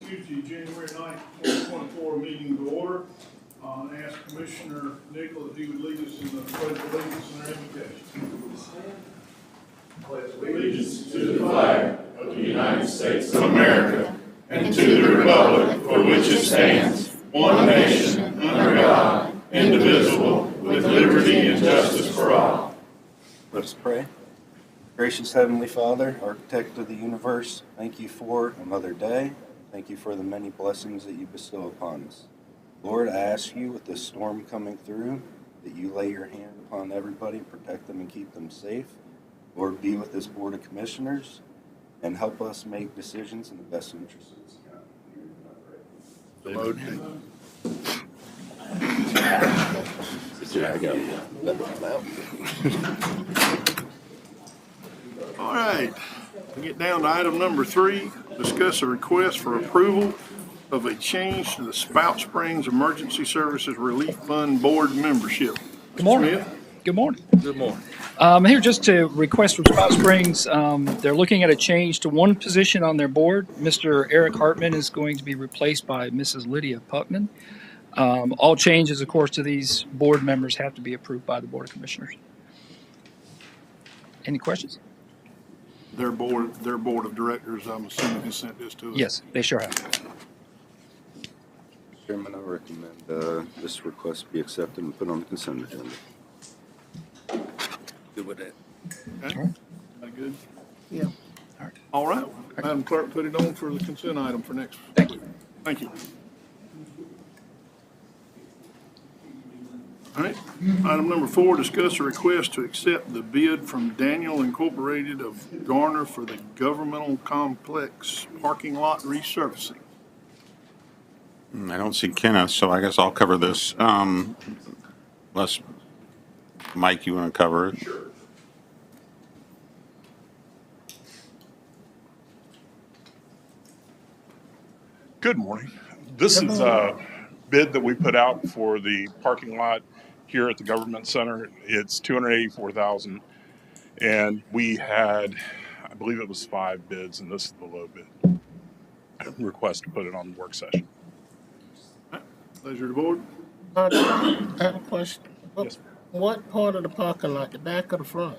Tuesday, January 9th, 2024 meeting to order. And ask Commissioner Nichols if he would lead us in the pledge of allegiance and our invocation. Pledge allegiance to the flag of the United States of America and to the republic for which it stands, one nation, under God, indivisible, with liberty and justice for all. Let us pray. Gracious Heavenly Father, Architect of the universe, thank you for another day. Thank you for the many blessings that you bestow upon us. Lord, I ask you with this storm coming through, that you lay your hand upon everybody, protect them and keep them safe. Lord, be with this Board of Commissioners and help us make decisions in the best interest of this county. All right, we get down to item number 3, discuss a request for approval of a change to the Spout Springs Emergency Services Relief Fund Board membership. Good morning. Smith? Good morning. Good morning. I'm here just to request from Spout Springs. They're looking at a change to one position on their board. Mr. Eric Hartman is going to be replaced by Mrs. Lydia Putman. All changes, of course, to these board members have to be approved by the Board of Commissioners. Any questions? Their board of directors, I'm assuming, has sent this to us. Yes, they sure have. Chairman, I recommend this request be accepted and put on the consent agenda. Good with that. Okay. All right. That good? Yeah. All right. Madam Clerk, put it on for the consent item for next. Thank you. Thank you. All right. Item number 4, discuss a request to accept the bid from Daniel Incorporated of Garner for the governmental complex parking lot resurfacing. I don't see Kenneth, so I guess I'll cover this. Unless, Mike, you want to cover it? Sure. Good morning. This is a bid that we put out for the parking lot here at the Government Center. It's $284,000, and we had, I believe it was 5 bids, and this is the low bid. Request to put it on the work session. Pleasure of the board. I have a question. Yes. What part of the parking lot, the back or the front?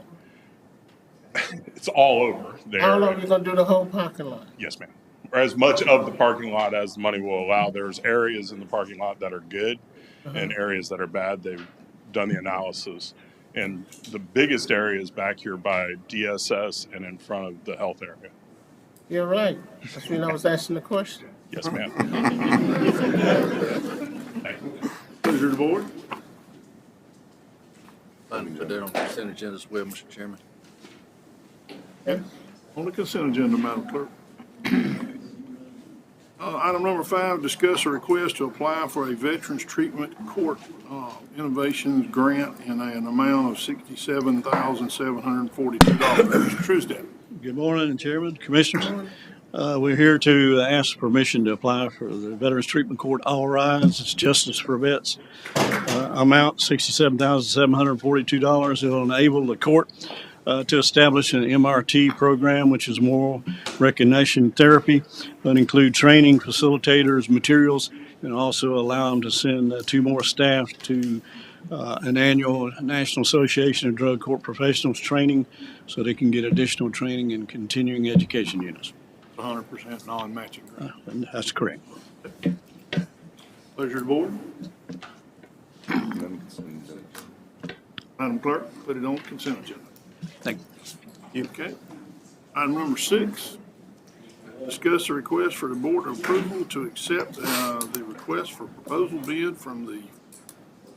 It's all over there. How long are you gonna do the whole parking lot? Yes, ma'am. Or as much of the parking lot as the money will allow. There's areas in the parking lot that are good and areas that are bad. They've done the analysis. And the biggest area is back here by DSS and in front of the health area. You're right. That's when I was asking the question. Yes, ma'am. Pleasure of the board. I can put that on the consent agenda as well, Mr. Chairman. On the consent agenda, Madam Clerk. Item number 5, discuss a request to apply for a Veterans Treatment Court Innovations Grant in an amount of $67,742. Mr. Truesdale. Good morning, Chairman, Commissioners. We're here to ask permission to apply for the Veterans Treatment Court All Rise. It's Justice for Vets. Amount $67,742. It will enable the court to establish an MRT program, which is moral recognition therapy. It'll include training, facilitators, materials, and also allow them to send 2 more staff to an annual National Association of Drug Court Professionals training so they can get additional training in continuing education units. 100% non-matching grant. And that's correct. Pleasure of the board. Madam Clerk, put it on consent agenda. Thank you. Okay. Item number 6, discuss a request for the board approval to accept the request for proposal bid from the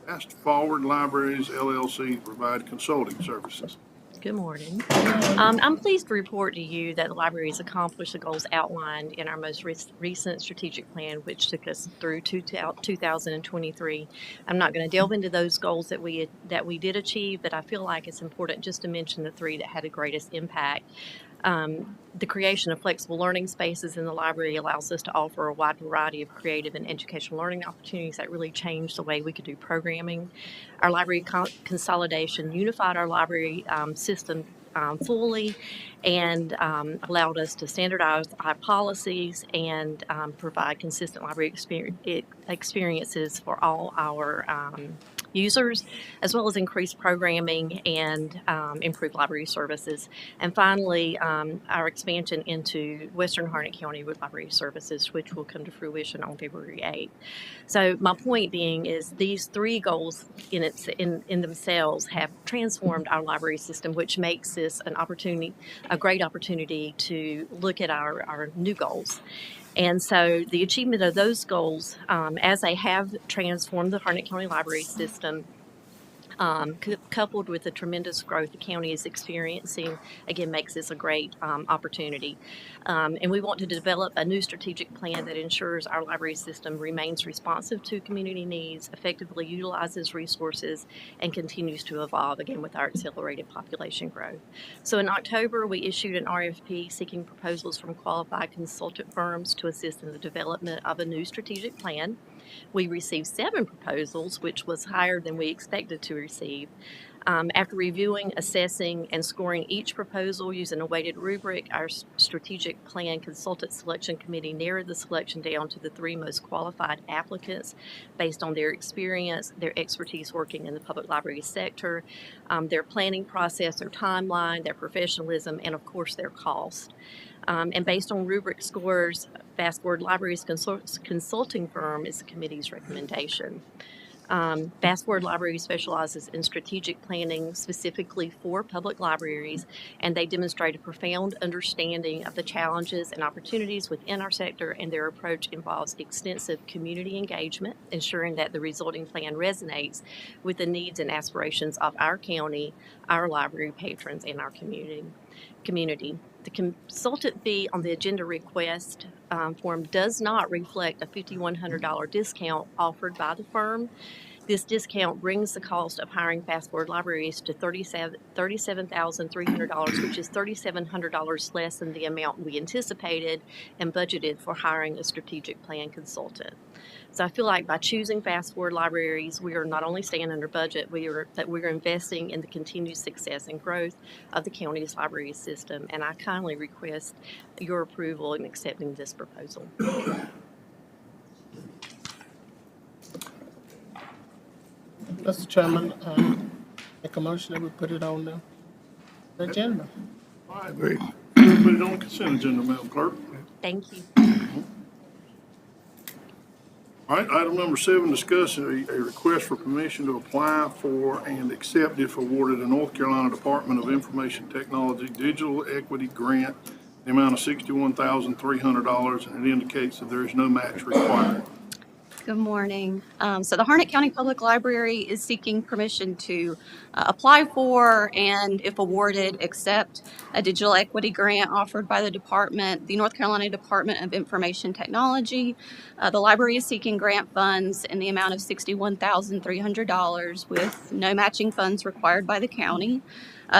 Fast Forward Libraries LLC to provide consulting services. Good morning. I'm pleased to report to you that the library has accomplished the goals outlined in our most recent strategic plan, which took us through 2023. I'm not going to delve into those goals that we did achieve, but I feel like it's important just to mention the 3 that had the greatest impact. The creation of flexible learning spaces in the library allows us to offer a wide variety of creative and educational learning opportunities that really change the way we could do programming. Our library consolidation unified our library system fully, and allowed us to standardize our policies and provide consistent library experiences for all our users, as well as increase programming and improve library services. And finally, our expansion into Western Harnett County with library services, which will come to fruition on February 8th. So my point being is these three goals in themselves have transformed our library system, which makes this a great opportunity to look at our new goals. And so the achievement of those goals, as they have transformed the Harnett County Library System, coupled with the tremendous growth the county is experiencing, again, makes this a great opportunity. And we want to develop a new strategic plan that ensures our library system remains responsive to community needs, effectively utilizes resources, and continues to evolve, again, with our accelerated population growth. So in October, we issued an RFP seeking proposals from qualified consultant firms to assist in the development of a new strategic plan. We received 7 proposals, which was higher than we expected to receive. After reviewing, assessing, and scoring each proposal using a weighted rubric, our strategic plan consultant selection committee narrowed the selection down to the 3 most qualified applicants based on their experience, their expertise working in the public library sector, their planning process, their timeline, their professionalism, and of course their cost. And based on rubric scores, Fast Forward Libraries consulting firm is the committee's recommendation. Fast Forward Libraries specializes in strategic planning specifically for public libraries, and they demonstrate a profound understanding of the challenges and opportunities within our sector, and their approach involves extensive community engagement, ensuring that the resulting plan resonates with the needs and aspirations of our county, our library patrons, and our community. The consultant fee on the agenda request form does not reflect a $5,100 discount offered by the firm. This discount brings the cost of hiring Fast Forward Libraries to $37,300, which is $3,700 less than the amount we anticipated and budgeted for hiring a strategic plan consultant. So I feel like by choosing Fast Forward Libraries, we are not only staying under budget, we are investing in the continued success and growth of the county's library system, and I kindly request your approval in accepting this proposal. Mr. Chairman, make a motion that we put it on the agenda. I agree. Put it on the consent agenda, Madam Clerk. Thank you. All right, item number 7, discuss a request for permission to apply for and accept, if awarded, a North Carolina Department of Information Technology Digital Equity Grant, the amount of $61,300, and it indicates that there is no match required. Good morning. So the Harnett County Public Library is seeking permission to apply for and, if awarded, accept a digital equity grant offered by the department, the North Carolina Department of Information Technology. The library is seeking grant funds in the amount of $61,300 with no matching funds required by the county.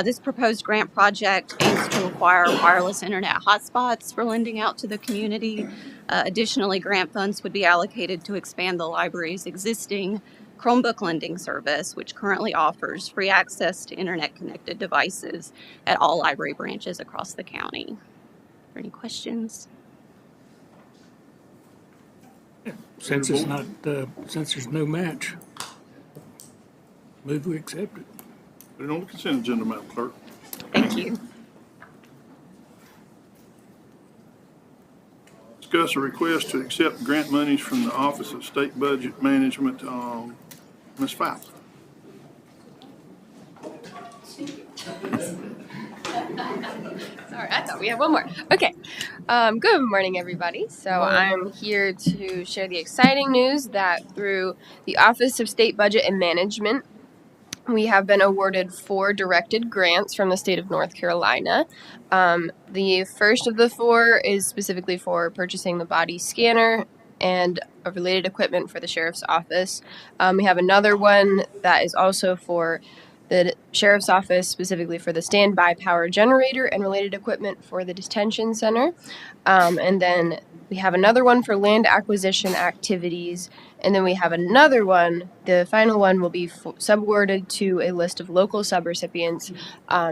This proposed grant project aims to acquire wireless internet hotspots for lending out to the community. Additionally, grant funds would be allocated to expand the library's existing Chromebook lending service, which currently offers free access to internet-connected devices at all library branches across the county. Are there any questions? Since it's not, since there's no match, move we accept it. Put it on the consent agenda, Madam Clerk. Thank you. Discuss a request to accept grant monies from the Office of State Budget Management. Ms. Fowl. Sorry, I thought we had one more. Okay. Good morning, everybody. So I'm here to share the exciting news that through the Office of State Budget and Management, we have been awarded 4 directed grants from the state of North Carolina. The first of the 4 is specifically for purchasing the body scanner and related equipment for the sheriff's office. We have another one that is also for the sheriff's office, specifically for the standby power generator and related equipment for the detention center. And then we have another one for land acquisition activities And then we have another one. The final one will be subworded to a list of local subrecipients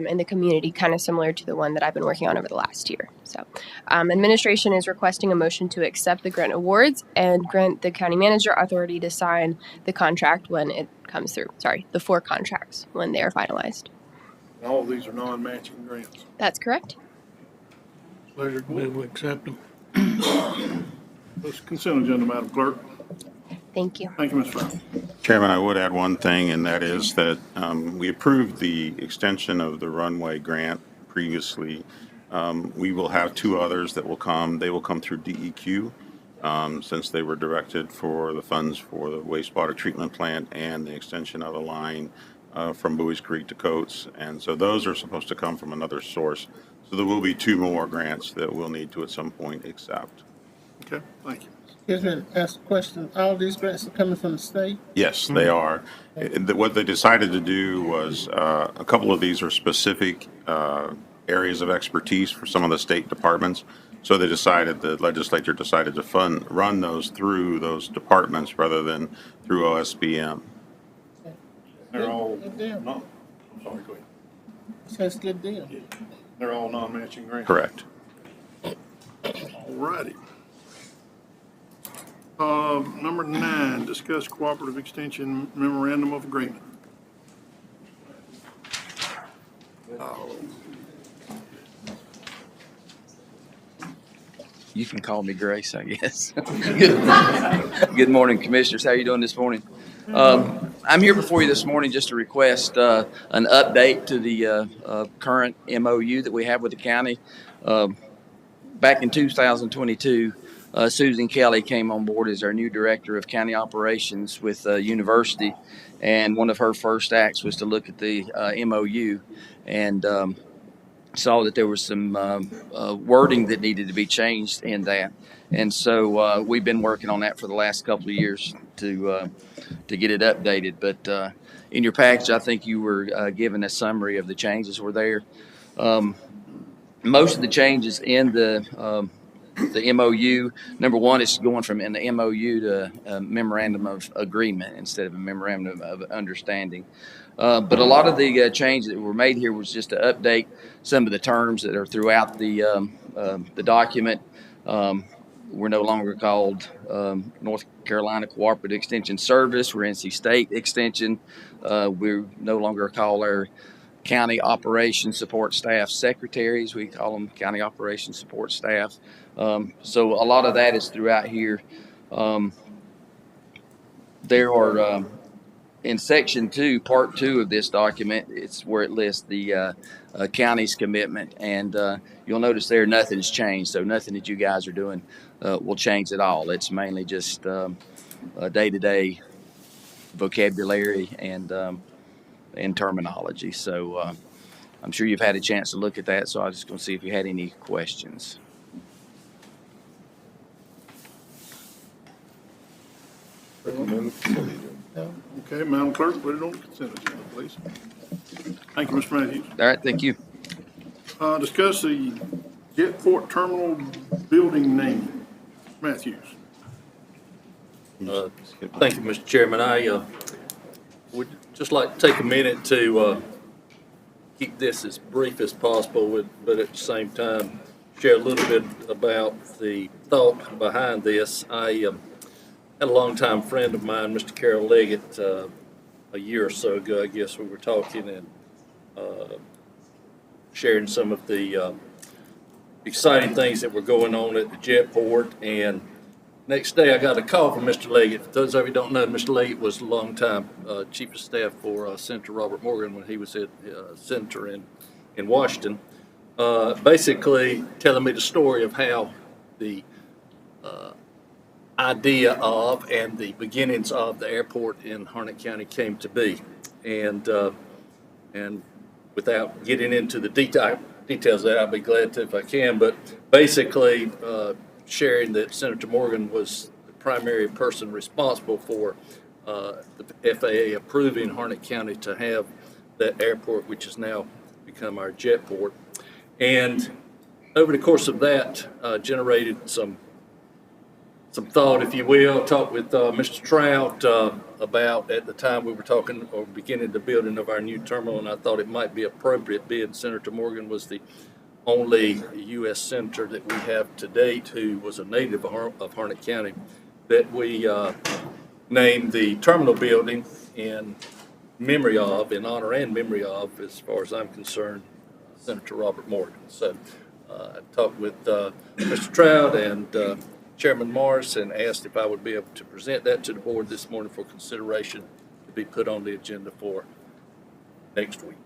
in the community, kind of similar to the one that I've been working on over the last year. So administration is requesting a motion to accept the grant awards and grant the county manager authority to sign the contract when it comes through. Sorry, the 4 contracts when they are finalized. All of these are non-matching grants. That's correct. Pleasure. Move we accept them. Let's consent agenda, Madam Clerk. Thank you. Thank you, Ms. Fowler. Chairman, I would add one thing, and that is that we approved the extension of the runway grant previously. We will have 2 others that will come. They will come through DEQ since they were directed for the funds for the wastewater treatment plant and the extension of the line from Bowie's Creek to Coates. And so those are supposed to come from another source. So there will be 2 more grants that we'll need to at some point accept. Okay, thank you. Excuse me, ask a question. All these grants are coming from the state? Yes, they are. What they decided to do was a couple of these are specific areas of expertise for some of the state departments. So the legislature decided to run those through those departments rather than through OSBM. They're all, Good deal. I'm sorry, go ahead. Says good deal. They're all non-matching grants. Correct. All righty. Number 9, discuss cooperative extension memorandum of agreement. You can call me Grace, I guess. Good morning, Commissioners. How are you doing this morning? I'm here before you this morning just to request an update to the current MOU that we have with the county. Back in 2022, Susan Kelly came on board as our new director of county operations with University, and one of her first acts was to look at the MOU and saw that there was some wording that needed to be changed in that. And so we've been working on that for the last couple of years to get it updated. But in your package, I think you were given a summary of the changes were there. Most of the changes in the MOU, number one, is going from an MOU to a memorandum of agreement instead of a memorandum of understanding. But a lot of the changes that were made here was just to update some of the terms that are throughout the document. We're no longer called North Carolina Cooperative Extension Service. We're NC State Extension. We no longer call our county operations support staff secretaries. We call them county operations support staff. So a lot of that is throughout here. There are in section 2, part 2 of this document, it's where it lists the county's commitment, and you'll notice there nothing's changed. So nothing that you guys are doing will change at all. It's mainly just day-to-day vocabulary and terminology. So I'm sure you've had a chance to look at that, so I was just going to see if you had any questions. Okay, Madam Clerk, put it on the consent agenda, please. Thank you, Mr. Matthews. All right, thank you. Discuss the Jetport Terminal building name. Matthews. Thank you, Mr. Chairman. I would just like to take a minute to keep this as brief as possible, but at the same time share a little bit about the thought behind this. I had a longtime friend of mine, Mr. Carroll Leggett, a year or so ago. I guess we were talking and sharing some of the exciting things that were going on at the Jetport. And next day I got a call from Mr. Leggett. For those of you who don't know, Mr. Leggett was a longtime chief of staff for Senator Robert Morgan when he was at senator in Washington. Basically telling me the story of how the idea of and the beginnings of the airport in Harnett County came to be. And without getting into the details of that, I'll be glad to if I can, but basically sharing that Senator Morgan was the primary person responsible for the FAA approving Harnett County to have that airport, which has now become our Jetport. And over the course of that, generated some some thought, if you will. Talked with Mr. Trout about, at the time we were talking or beginning the building of our new terminal, and I thought it might be appropriate, being Senator Morgan was the only U.S. senator that we have to date who was a native of Harnett County, that we named the terminal building in honor and memory of, as far as I'm concerned, Senator Robert Morgan. So I talked with Mr. Trout and Chairman Morris and asked if I would be able to present that to the board this morning for consideration to be put on the agenda for next week.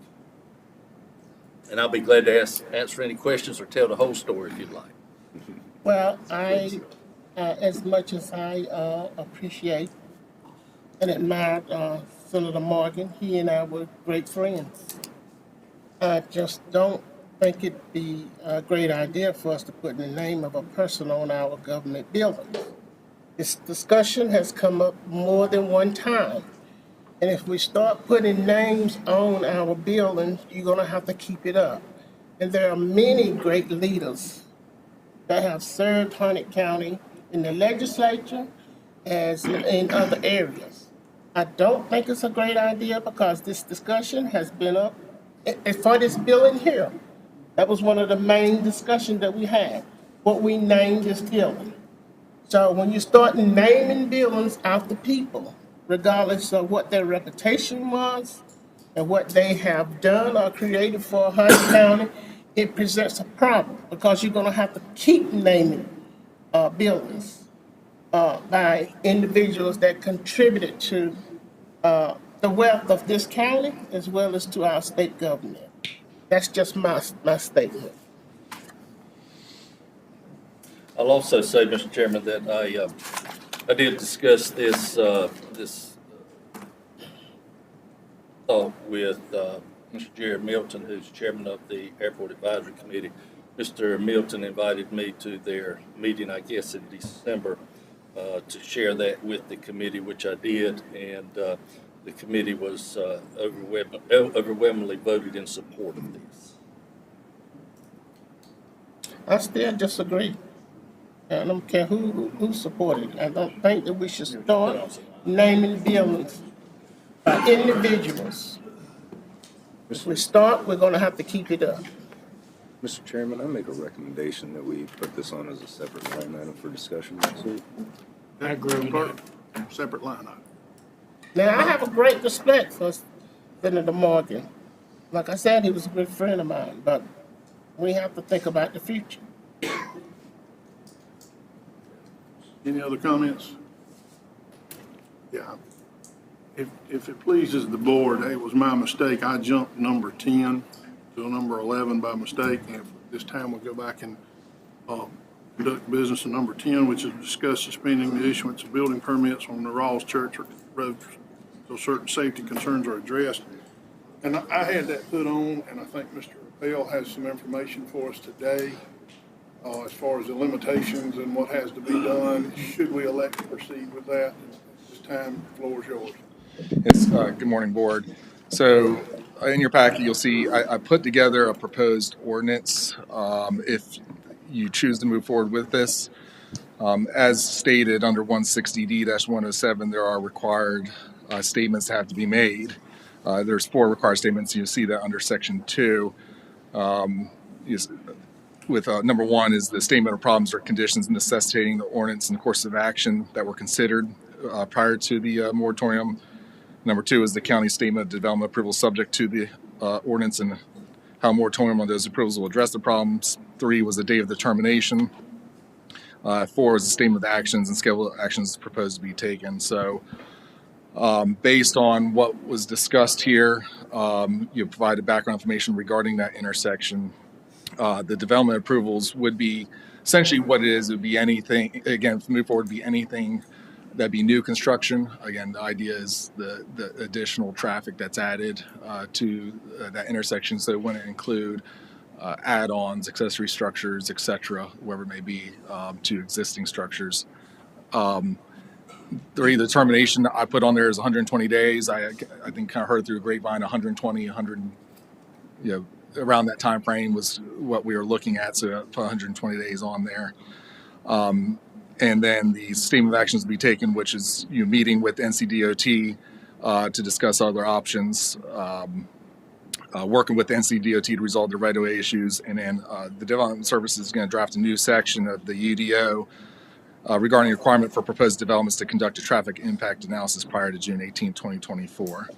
And I'll be glad to answer any questions or tell the whole story if you'd like. Well, as much as I appreciate and admire Senator Morgan, he and I were great friends. I just don't think it'd be a great idea for us to put the name of a person on our government buildings. This discussion has come up more than one time. And if we start putting names on our buildings, you're gonna have to keep it up. And there are many great leaders that have served Harnett County in the legislature as in other areas. I don't think it's a great idea because this discussion has been up for this building here. That was one of the main discussions that we had, what we named this building. So when you start naming buildings after people, regardless of what their reputation was and what they have done or created for Harnett County, it presents a problem because you're going to have to keep naming buildings by individuals that contributed to the wealth of this county as well as to our state government. That's just my statement. I'll also say, Mr. Chairman, that I did discuss this thought with Mr. Jared Milton, who's chairman of the Airport Advisory Committee. Mr. Milton invited me to their meeting, I guess, in December, to share that with the committee, which I did, and the committee was overwhelmingly voted in support of this. I still disagree. I don't care who supported it. I don't think that we should start naming buildings by individuals. If we start, we're gonna have to keep it up. Mr. Chairman, I make a recommendation that we put this on as a separate line item for discussion next week. I agree with Bert. Separate line item. Now, I have a great respect for Senator Morgan. Like I said, he was a good friend of mine, but we have to think about the future. Any other comments? Yeah. If it pleases the board, it was my mistake. I jumped number 10 to number 11 by mistake. And this time we'll go back and conduct business in number 10, which is discuss suspending the issuance of building permits on the Rawls Church Road so certain safety concerns are addressed. And I had that put on, and I think Mr. Bell has some information for us today as far as the limitations and what has to be done. Should we elect to proceed with that? This time, the floor is yours. Yes, good morning, board. So in your packet, you'll see I put together a proposed ordinance if you choose to move forward with this. As stated under 160D-107, there are required statements that have to be made. There's 4 required statements. You'll see that under section 2. With number 1 is the statement of problems or conditions necessitating the ordinance and the course of action that were considered prior to the moratorium. Number 2 is the county statement of development approval subject to the ordinance and how moratorium on those approvals will address the problems. 3 was the date of the termination. 4 is the statement of the actions and schedule of actions proposed to be taken. So based on what was discussed here, you provided background information regarding that intersection. The development approvals would be essentially what it is. It would be anything, again, to move forward, be anything that'd be new construction. Again, the idea is the additional traffic that's added to that intersection. So it wouldn't include add-ons, accessory structures, et cetera, whoever it may be, to existing structures. The termination I put on there is 120 days. I think kind of heard through a grapevine 120, 100, around that time frame was what we were looking at. So I put 120 days on there. And then the statement of actions to be taken, which is meeting with NCDOT to discuss other options, working with NCDOT to resolve the right-of-way issues, and then the Development Services is going to draft a new section of the UDO regarding the requirement for proposed developments to conduct a traffic impact analysis prior to June 18, 2024.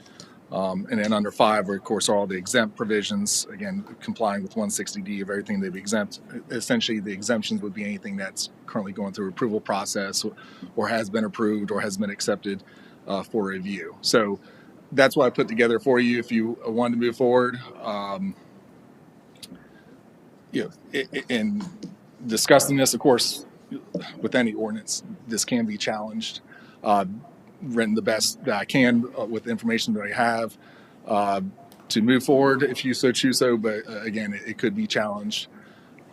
And then under 5, of course, are all the exempt provisions, again, complying with 160D of everything they've exempt. Essentially, the exemptions would be anything that's currently going through approval process or has been approved or has been accepted for review. So that's what I put together for you if you want to move forward. In discussing this, of course, with any ordinance, this can be challenged. Written the best that I can with the information that I have to move forward if you so choose so, but again, it could be challenged.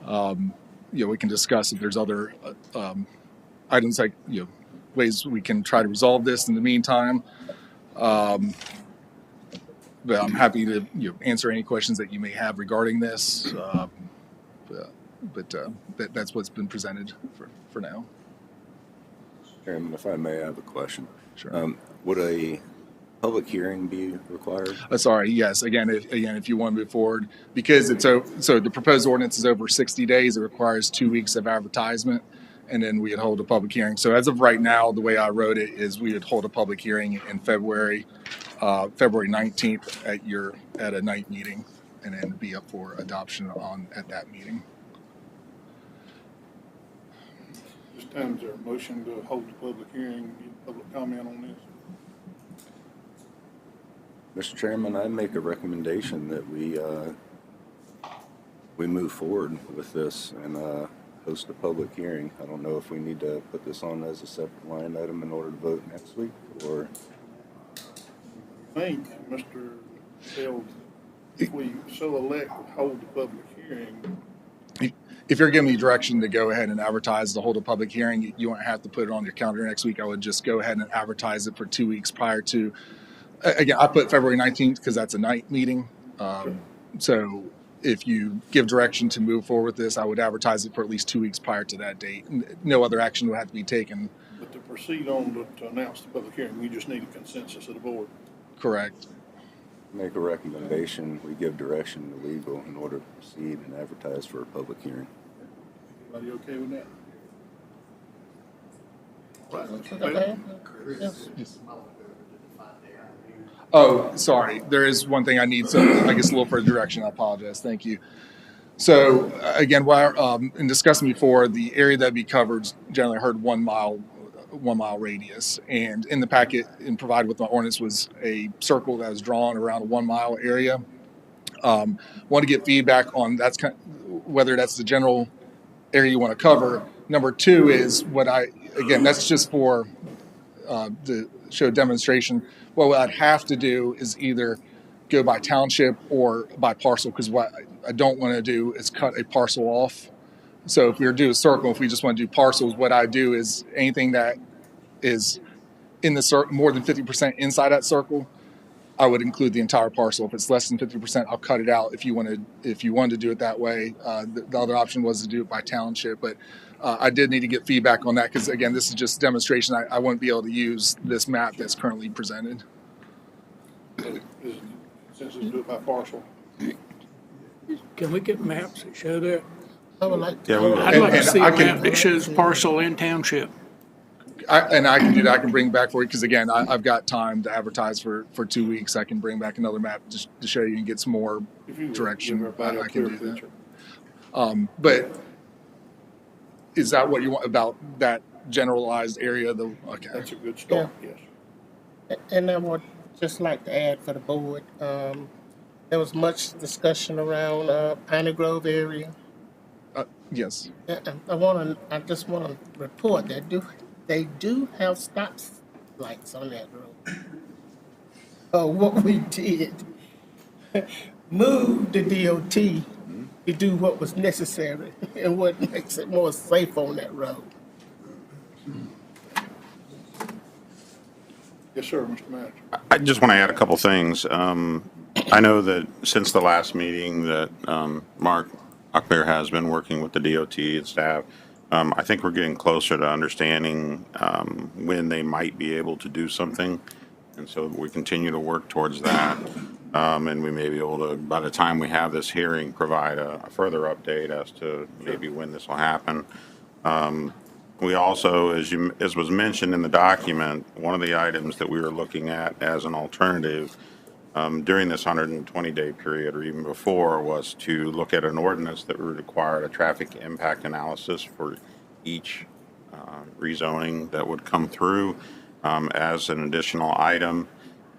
We can discuss if there's other items like ways we can try to resolve this in the meantime. But I'm happy to answer any questions that you may have regarding this. But that's what's been presented for now. Chairman, if I may, I have a question. Sure. Would a public hearing be required? Sorry, yes. Again, if you want to move forward, because it's so the proposed ordinance is over 60 days, it requires 2 weeks of advertisement, and then we'd hold a public hearing. So as of right now, the way I wrote it is we would hold a public hearing in February 19th at a night meeting, and then be up for adoption at that meeting. This time, is there a motion to hold the public hearing, get public comment on this? Mr. Chairman, I make a recommendation that we move forward with this and host a public hearing. I don't know if we need to put this on as a separate line item in order to vote next week, or I think, Mr. Field, if we so elect to hold the public hearing, if you're giving me direction to go ahead and advertise to hold a public hearing, you won't have to put it on your calendar next week. I would just go ahead and advertise it for 2 weeks prior to. Again, I put February 19th because that's a night meeting. So if you give direction to move forward with this, I would advertise it for at least 2 weeks prior to that date. No other action would have to be taken. but to proceed on to announce the public hearing, we just need a consensus of the board. Correct. make a recommendation, we give direction to legal in order to proceed and advertise for a public hearing. Everybody okay with that? Right, Mr. Bell? Oh, sorry. There is one thing I need, so I guess a little further direction. I apologize. Thank you. So again, in discussing before, the area that be covered generally heard 1 mile radius, and in the packet and provided with my ordinance was a circle that was drawn around a 1 mile area. Want to get feedback on whether that's the general area you want to cover. Number two is that's just for to show demonstration. What I'd have to do is either go by township or by parcel, because what I don't want to do is cut a parcel off. So if we were to do a circle, if we just want to do parcels, what I do is anything that is in the circle, more than 50% inside that circle, I would include the entire parcel. If it's less than 50%, I'll cut it out. If you wanted to do it that way, the other option was to do it by township. But I did need to get feedback on that because, again, this is just demonstration. I won't be able to use this map that's currently presented. Since it's do it by parcel. Can we get maps that show that? I would like to. Yeah, we will. I'd like to And see I a can- map that shows parcel and township. I can do that. I can bring back for you because, again, I've got time to advertise for 2 weeks. I can bring back another map to show you and get some more If you would direction. give everybody a I can clear do that. picture. But is that what you want about that generalized area? Okay. That's a good start, yes. And I would just like to add for the board, there was much discussion around Piney Grove area. Yes. I just want to report that they do have stop lights on that road. What we did, move the DOT to do what was necessary and what makes it more safe on that road. Yes, sir, Mr. Manager. I just want to add a couple things. I know that since the last meeting that Mark Uckler has been working with the DOT and staff I think we're getting closer to understanding when they might be able to do something. And so we continue to work towards that. And we may be able to, by the time we have this hearing, provide a further update as to maybe when this will happen. We also, as was mentioned in the document, one of the items that we were looking at as an alternative during this 120-day period or even before was to look at an ordinance that would require a traffic impact analysis for each rezoning that would come through as an additional item.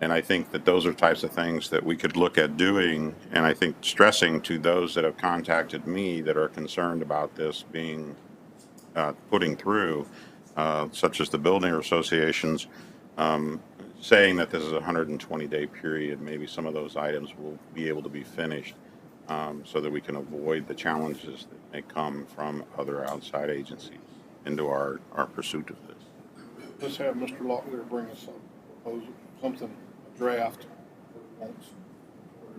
And I think that those are types of things that we could look at doing. And I think stressing to those that have contacted me that are concerned about this being putting through, such as the building associations, saying that this is a 120-day period, maybe some of those items will be able to be finished so that we can avoid the challenges that may come from other outside agencies into our pursuit of this. Let's have Mr. Locklear bring us some proposal, something, a draft, wants,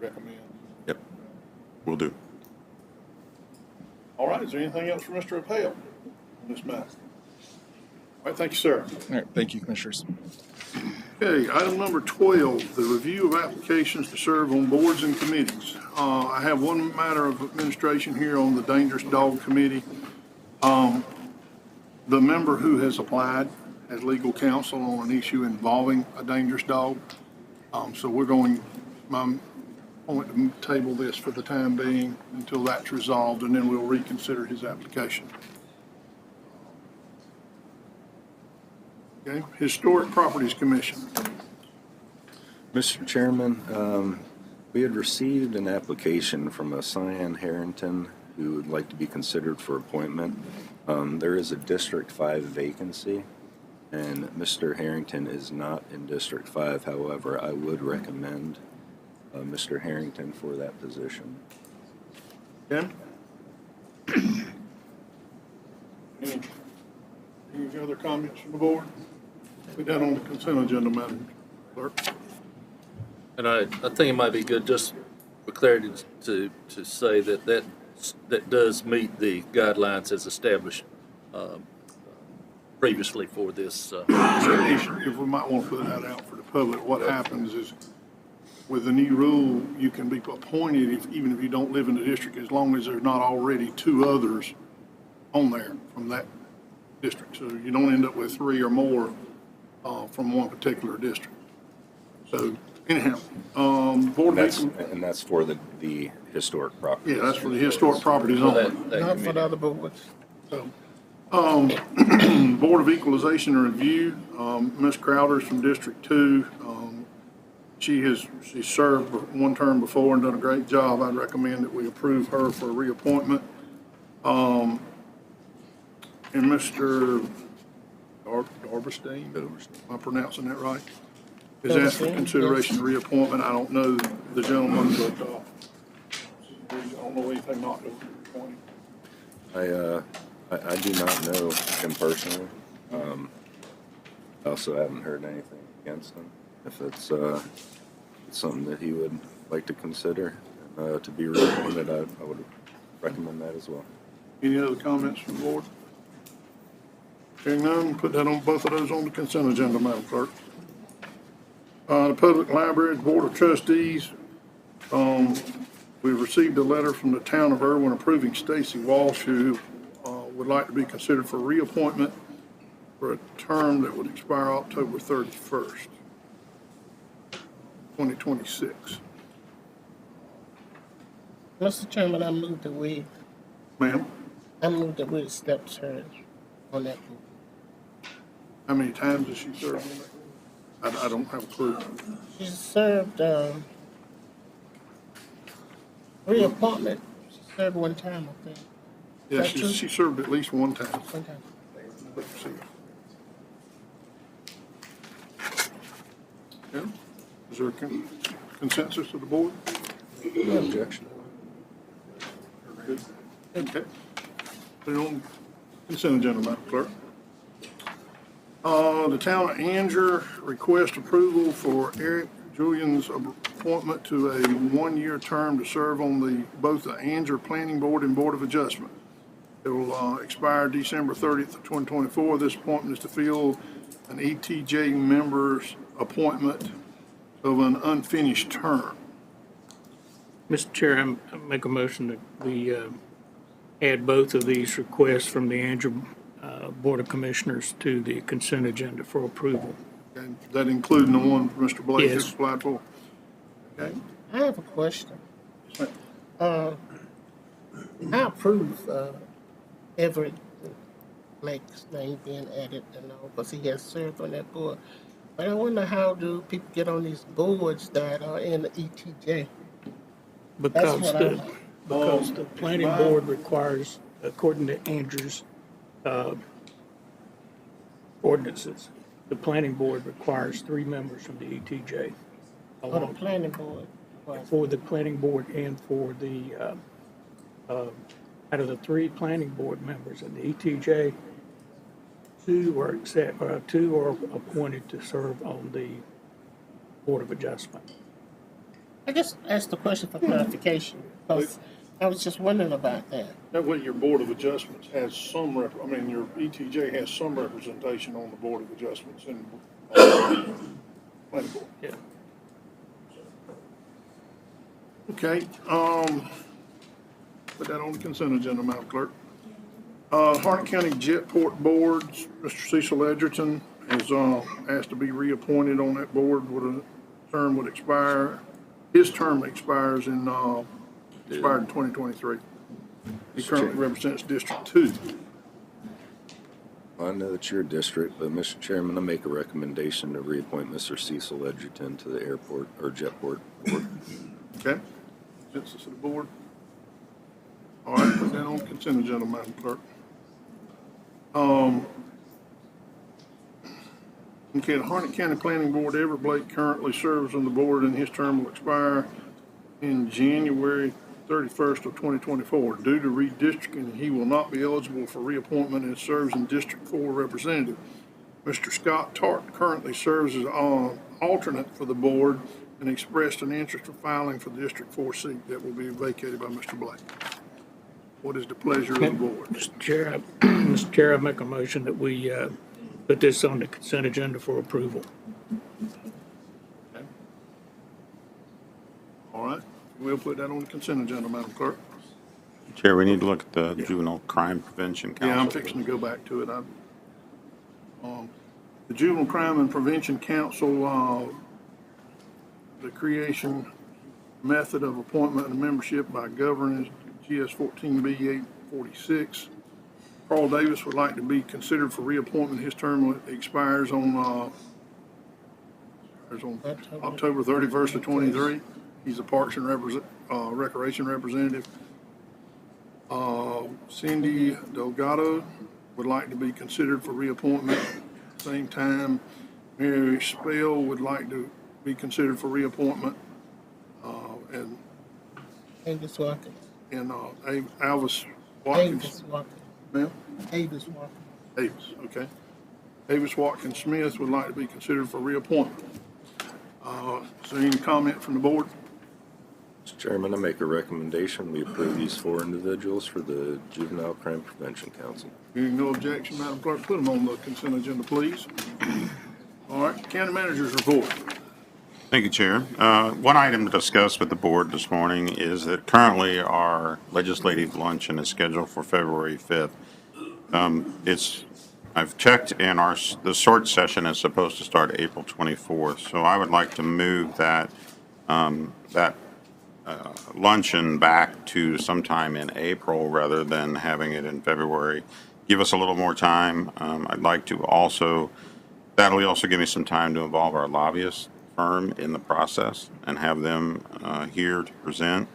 recommend. Yep, will do. All right, is there anything else for Mr. Appel on this matter? All right, thank you, sir. All right, thank you, Commissioners. Okay, item number 12, the review of applications to serve on boards and committees. I have one matter of administration here on the Dangerous Dog Committee. The member who has applied has legal counsel on an issue involving a dangerous dog. So we're going, I'm going to table this for the time being until that's resolved, and then we'll reconsider his application. Okay, Historic Properties Commission. Mr. Chairman, we had received an application from a Cyan Harrington who would like to be considered for appointment. There is a District 5 vacancy, and Mr. Harrington is not in District 5. However, I would recommend Mr. Harrington for that position. Okay. Any other comments from the board? Put that on the consent agenda, Madam Clerk. And I think it might be good just for clarity to say that does meet the guidelines as established previously for this. If we might want to put that out for the public, what happens is with the new rule, you can be appointed even if you don't live in the district, as long as there's not already two others on there from that district. So you don't end up with three or more from one particular district. So anyhow, board and that's for the historic properties. Yeah, that's for the historic properties only. Not for the other boards. So, Board of Equalization and Review, Ms. Crowder's from District 2. She served one term before and done a great job. I'd recommend that we approve her for reappointment. And Mr. Darberstein, am I pronouncing that right? Is asked for consideration of reappointment. I don't know the gentleman, but I don't know anything not to appoint. I do not know him personally. I also haven't heard anything against him. If it's something that he would like to consider to be reappointed, I would recommend that as well. Any other comments from the board? Hearing none, put that on both of those on the consent agenda, Madam Clerk. The Public Library Board of Trustees, we received a letter from the town of Irwin approving Stacy Walsh, who would like to be considered for reappointment for a term that would expire October 31st, 2026. Mr. Chairman, I move that we accept her on that board. How many times has she served on that? I don't have a clue. She served reappointment. She served one time, I think. Yeah, she served at least one time. One time. Let's see. Yeah. Is there a consensus of the board? No objection. Good. Okay. Put it on consent agenda, Madam Clerk. The town of Anger request approval for Eric Julian's appointment to a one-year term to serve on both the Anger Planning Board and Board of Adjustment. It will expire December 30th of 2024. This appointment is to fill an ETJ member's appointment of an unfinished term. Mr. Chair, I make a motion that we add both of these requests from the Andrew Board of Commissioners to the consent agenda for approval. And that including the one Mr. Blake Yes. just applied for? Okay. I have a question. I approve Everett Blake's name being added and all, because he has served on that board. But I wonder, how do people get on these boards that are in the ETJ? Because what the planning board requires, according to Andrew's ordinances, the planning board requires 3 members from the ETJ. On the planning board? For the planning board and for the, out of the 3 planning board members in the ETJ, 2 are appointed to serve on the Board of Adjustment. I just asked the question for clarification, because I was just wondering about that. That way your Board of Adjustments has some your ETJ has some representation on the Board of Adjustments and planning board. Yeah. Okay, put that on the consent agenda, Madam Clerk. Harnett County Jetport Boards, Mr. Cecil Edgerton is asked to be reappointed on that board. Term would expire. His term expires expired in 2023. He currently represents District 2. I know it's your district, but Mr. Chairman, I make a recommendation to reappoint Mr. Cecil Edgerton to the airport or Jetport Board. Okay, consensus of the board. All right, put that on consent agenda, Madam Clerk. Okay, the Harnett County Planning Board, Everett Blake currently serves on the board, and his term will expire in January 31st of 2024. Due to redistricting, he will not be eligible for reappointment and serves in District 4 representative. Mr. Scott Tart currently serves as alternate for the board and expressed an interest of filing for the District 4 seat that will be vacated by Mr. Blake. What is the pleasure of the board? Mr. Chair, I make a motion that we put this on the consent agenda for approval. Okay. All right, we'll put that on the consent agenda, Madam Clerk. Chair, we need to look at the Juvenile Crime Prevention Council. Yeah, I'm fixing to go back to it. The Juvenile Crime and Prevention Council, the creation method of appointment and membership by governors, GS 14B 846. Carl Davis would like to be considered for reappointment. His term expires on October 31st of 23. He's a Parks and Recreation representative. Cindy Delgado would like to be considered for reappointment. Same time, Mary Spell would like to be considered for reappointment. And Avis Watkins. And Alvis Watkins. Avis Watkins. Ma'am? Avis Watkins. Avis, okay. Avis Watkins Smith would like to be considered for reappointment. Is there any comment from the board? Mr. Chairman, I make a recommendation. We approve these 4 individuals for the Juvenile Crime Prevention Council. Hearing no objection, Madam Clerk, put them on the consent agenda, please. All right, County Manager's report. Thank you, Chair. One item to discuss with the board this morning is that currently our legislative luncheon is scheduled for February 5th. I've checked, and the short session is supposed to start April 24th. So I would like to move that luncheon back to sometime in April rather than having it in February. Give us a little more time. I'd like to also, that'll also give me some time to involve our lobbyist firm in the process and have them here to present.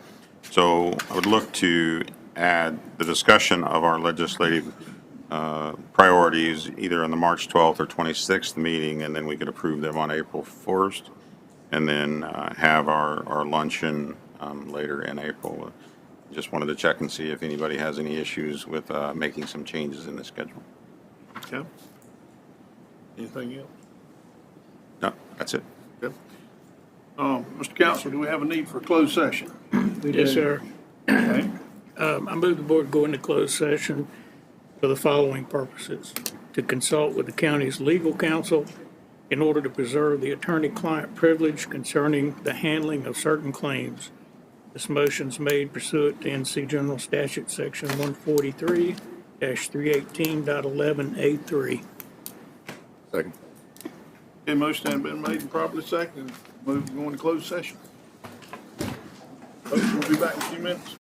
So I would look to add the discussion of our legislative priorities either on the March 12th or 26th meeting, and then we could approve them on April 1st, and then have our luncheon later in April. Just wanted to check and see if anybody has any issues with making some changes in the schedule. Okay. Anything else? No, that's it. Okay. Mr. Counsel, do we have a need for a closed session? Yes, sir. Okay. I move the board go into closed session for the following purposes: to consult with the county's legal counsel in order to preserve the attorney-client privilege concerning the handling of certain claims. This motion's made pursuant to NC General Statute Section 143-318.11A3. Second. Okay, motion has been made and properly seconded. Move to go into closed session. Folks, we'll be back in a few minutes.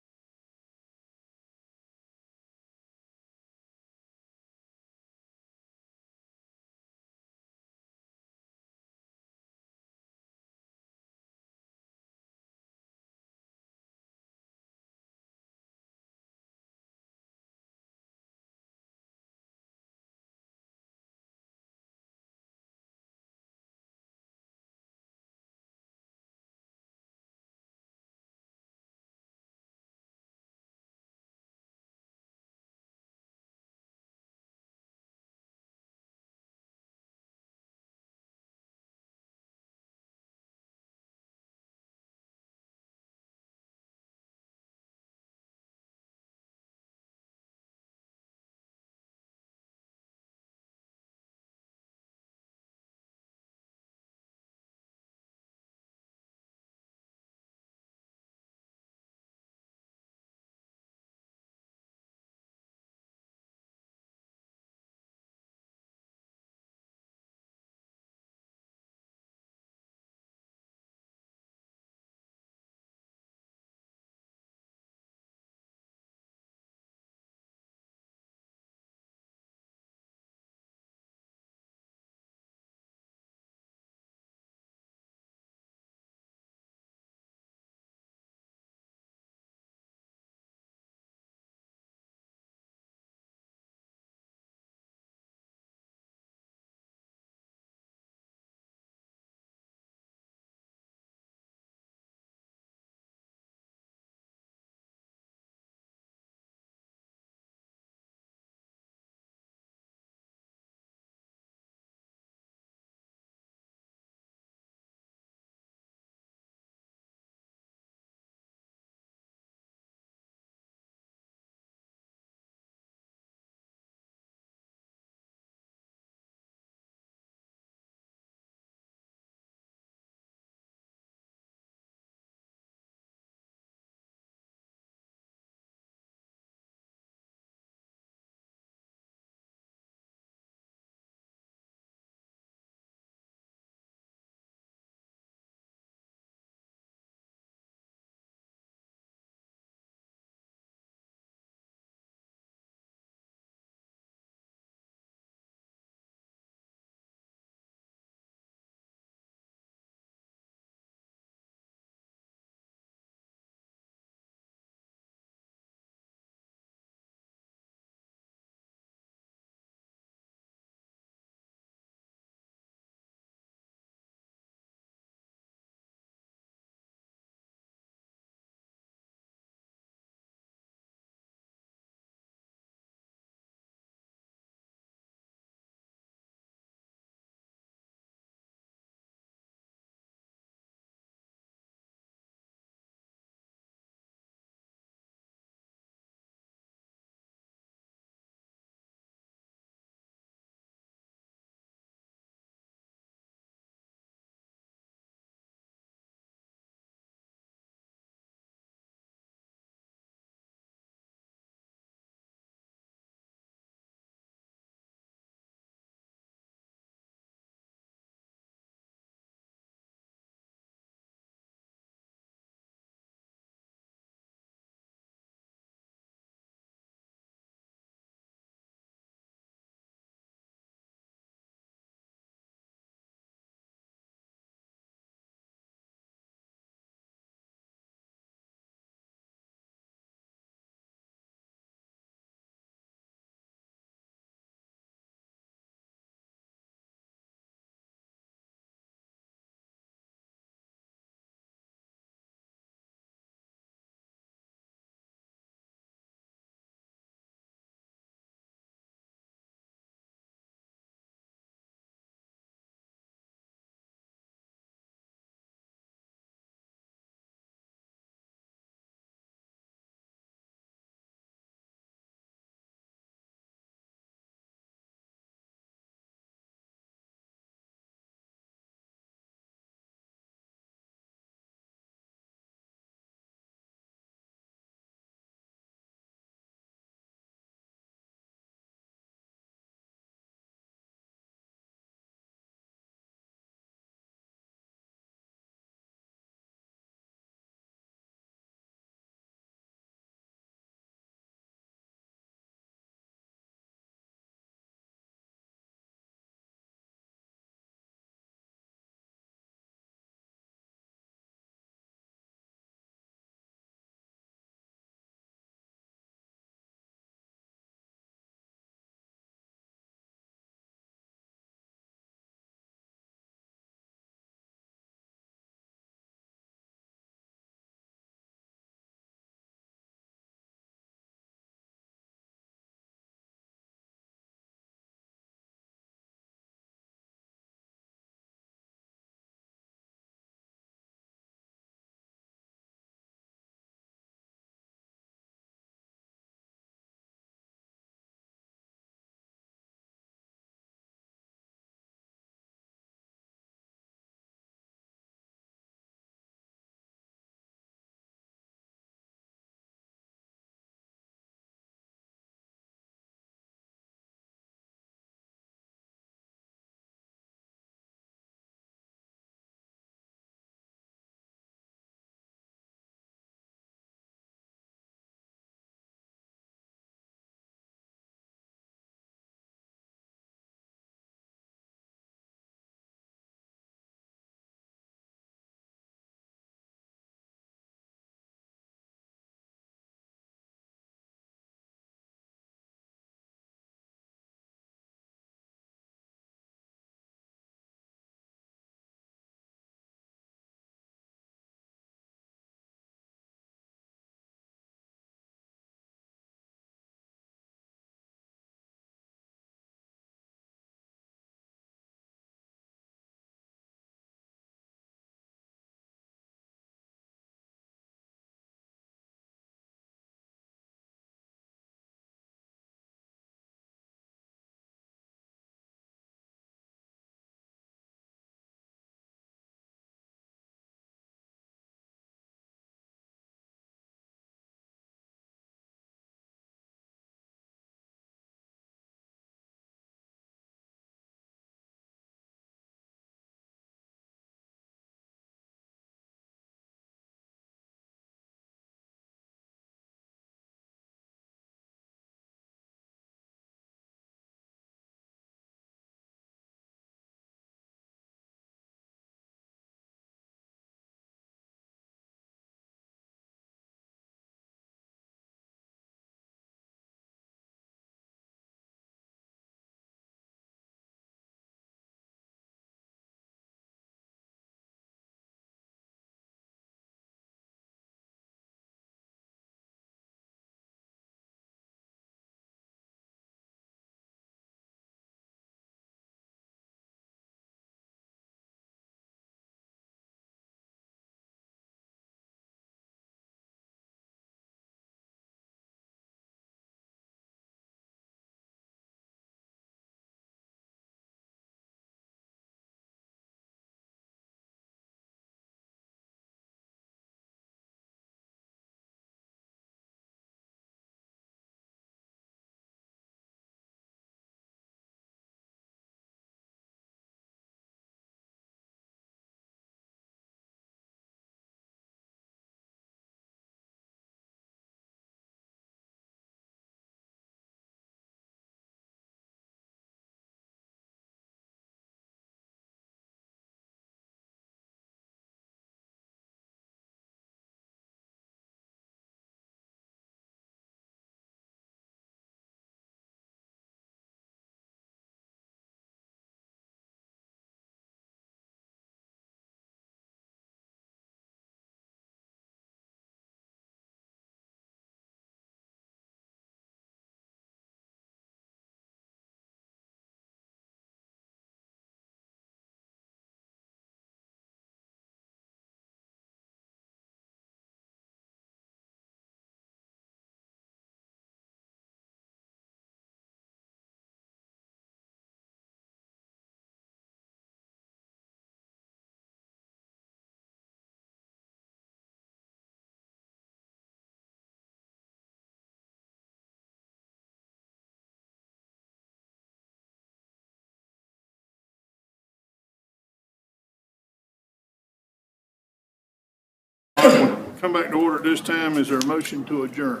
Come back to order at this time. Is there a motion to adjourn?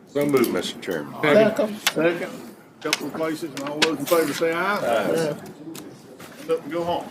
So moved, Mr. Chairman. Second. Second. Couple of places, and all those in favor say aye. Aye. Up and go home.